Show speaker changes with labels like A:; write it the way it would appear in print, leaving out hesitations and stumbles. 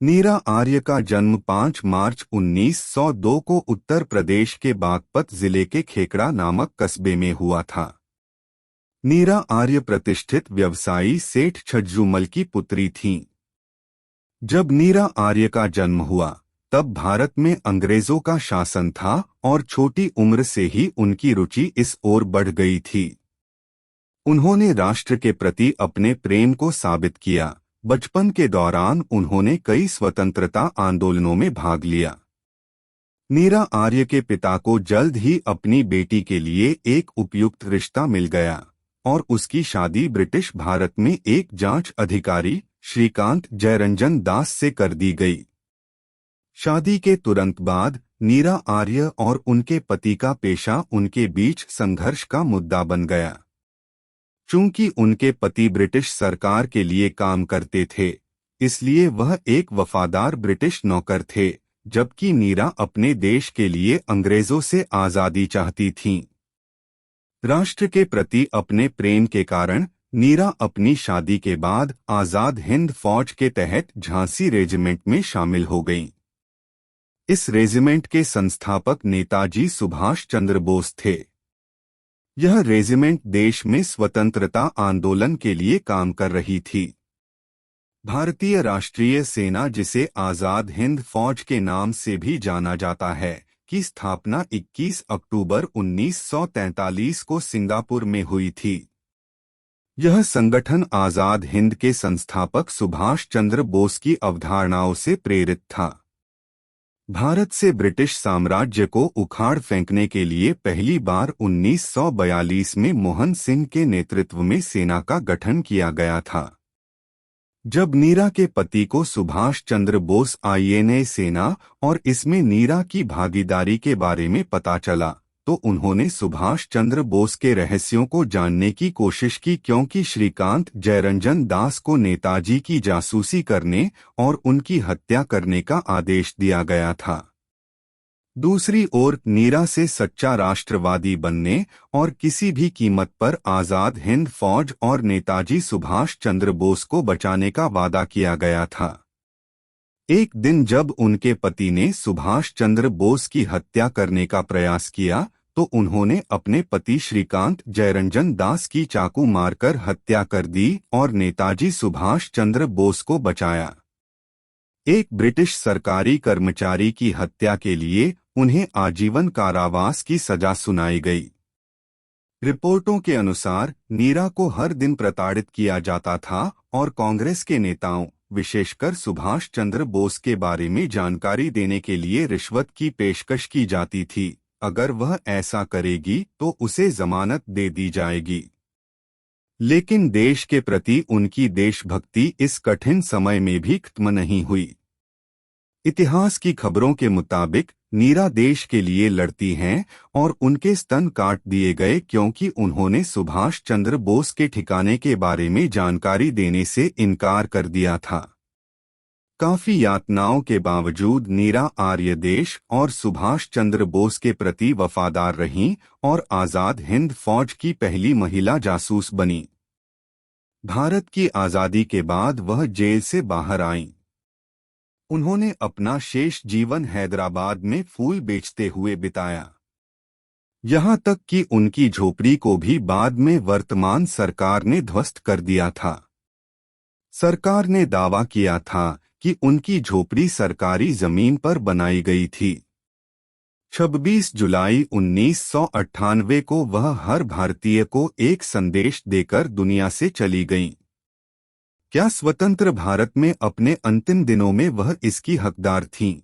A: नीरा आर्य का जन्म 5 मार्च 1902 को उत्तर प्रदेश के बागपत जिले के खेकड़ा नामक कस्बे में हुआ था। नीरा आर्य प्रतिष्ठित व्यवसायी सेठ छज्जूमल की पुत्री थीं। जब नीरा आर्य का जन्म हुआ तब भारत में अंग्रेजों का शासन था और छोटी उम्र से ही उनकी रुचि इस ओर बढ़ गई थी। उन्होंने राष्ट्र के प्रति अपने प्रेम को साबित किया। बचपन के दौरान उन्होंने कई स्वतंत्रता आंदोलनों में भाग लिया। नीरा आर्य के पिता को जल्द ही अपनी बेटी के लिए एक उपयुक्त रिश्ता मिल गया और उसकी शादी ब्रिटिश भारत में एक जांच अधिकारी श्रीकांत जयरंजन दास से कर दी गई। शादी के तुरंत बाद नीरा आर्य और उनके पति का पेशा उनके बीच संघर्ष का मुद्दा बन गया। चूंकि उनके पति ब्रिटिश सरकार के लिए काम करते थे, इसलिए वह एक वफादार ब्रिटिश नौकर थे, जबकि नीरा अपने देश के लिए अंग्रेजों से आज़ादी चाहती थीं। राष्ट्र के प्रति अपने प्रेम के कारण नीरा अपनी शादी के बाद आज़ाद हिंद फौज के तहत झांसी रेजिमेंट में शामिल हो गईं। इस रेजिमेंट के संस्थापक नेताजी सुभाष चंद्र बोस थे। यह रेजिमेंट देश में स्वतंत्रता आंदोलन के लिए काम कर रही थी। भारतीय राष्ट्रीय सेना, जिसे आज़ाद हिंद फौज के नाम से भी जाना जाता है, की स्थापना 21 अक्टूबर 1943 को सिंगापुर में हुई थी। यह संगठन आज़ाद हिंद के संस्थापक सुभाष चंद्र बोस की अवधारणाओं से प्रेरित था। भारत से ब्रिटिश साम्राज्य को उखाड़ फेंकने के लिए पहली बार 1942 में मोहन सिंह के नेतृत्व में सेना का गठन किया गया था। जब नीरा के पति को सुभाष चंद्र बोस आईएनए सेना और इसमें नीरा की भागीदारी के बारे में पता चला तो उन्होंने सुभाष चंद्र बोस के रहस्यों को जानने की कोशिश की, क्योंकि श्रीकांत जयरंजन दास को नेताजी की जासूसी करने और उनकी हत्या करने का आदेश दिया गया था। दूसरी ओर नीरा से सच्चा राष्ट्रवादी बनने और किसी भी कीमत पर आज़ाद हिंद फौज और नेताजी सुभाष चंद्र बोस को बचाने का वादा किया गया था। एक दिन जब उनके पति ने सुभाष चंद्र बोस की हत्या करने का प्रयास किया तो उन्होंने अपने पति श्रीकांत जयरंजन दास की चाकू मारकर हत्या कर दी और नेताजी सुभाष चंद्र बोस को बचाया। एक ब्रिटिश सरकारी कर्मचारी की हत्या के लिए उन्हें आजीवन कारावास की सजा सुनाई गई। रिपोर्टों के अनुसार नीरा को हर दिन प्रताड़ित किया जाता था और कांग्रेस के नेताओं, विशेषकर सुभाष चंद्र बोस के बारे में जानकारी देने के लिए रिश्वत की पेशकश की जाती थी। अगर वह ऐसा करेगी तो उसे जमानत दे दी जाएगी। लेकिन देश के प्रति उनकी देशभक्ति इस कठिन समय में भी खत्म नहीं हुई। इतिहास की खबरों के मुताबिक नीरा देश के लिए लड़ती हैं और उनके स्तन काट दिए गए क्योंकि उन्होंने सुभाष चंद्र बोस के ठिकाने के बारे में जानकारी देने से इनकार कर दिया था। काफी यातनाओं के बावजूद नीरा आर्य देश और सुभाष चंद्र बोस के प्रति वफादार रहीं और आज़ाद हिंद फौज की पहली महिला जासूस बनी। भारत की आज़ादी के बाद वह जेल से बाहर आईं। उन्होंने अपना शेष जीवन हैदराबाद में फूल बेचते हुए बिताया। यहाँ तक कि उनकी झोपड़ी को भी बाद में वर्तमान सरकार ने ध्वस्त कर दिया था। सरकार ने दावा किया था कि उनकी झोपड़ी सरकारी जमीन पर बनाई गई थी। 26 जुलाई 1998 को वह हर भारतीय को एक संदेश देकर दुनिया से चली गईं। क्या स्वतंत्र भारत में अपने अंतिम दिनों में वह इसकी हकदार थीं?